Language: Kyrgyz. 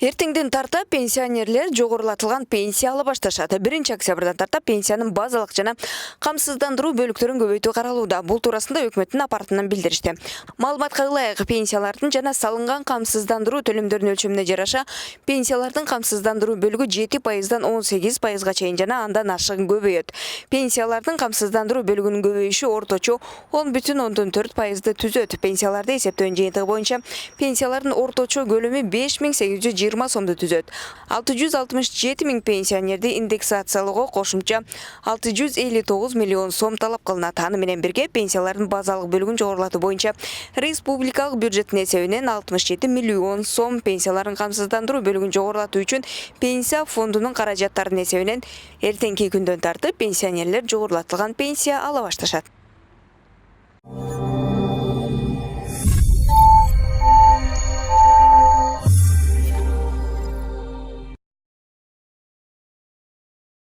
Эртеңден тарта пенсионерлер жогорулатылган пенсия ала башташат. 1 октябрдан тарта пенсиянын базалык жана камсыздандыруу бөлүктөрүн көбөйтүү каралууда. Бул туурасында өкмөттүн аппаратынан билдиришти. Маалыматка ылайык, пенсиялардын жана салынган камсыздандыруу төлөмдөрүнүн өлчөмүнө жараша пенсиялардын камсыздандыруу бөлүгү 7%дан 18%га чейин жана андан ашык көбөйөт. Пенсиялардын камсыздандыруу бөлүгүнүн көбөйүшү орточо 10,4%ды түзөт. Пенсияларды эсептөөнүн жыйынтыгы боюнча пенсиялардын орточо көлөмү 5820 сомду түзөт. 667 миң пенсионерди индексациялоого кошумча 659 миллион сом талап кылынат. Аны менен бирге пенсиялардын базалык бөлүгүн жогорулатуу боюнча республикалык бюджеттин эсебинен 67 миллион сом, пенсиялардын камсыздандыруу бөлүгүн жогорулатуу үчүн пенсия фондунун каражаттарынын эсебинен эртеңки күндөн тартып пенсионерлер жогорулатылган пенсия ала башташат.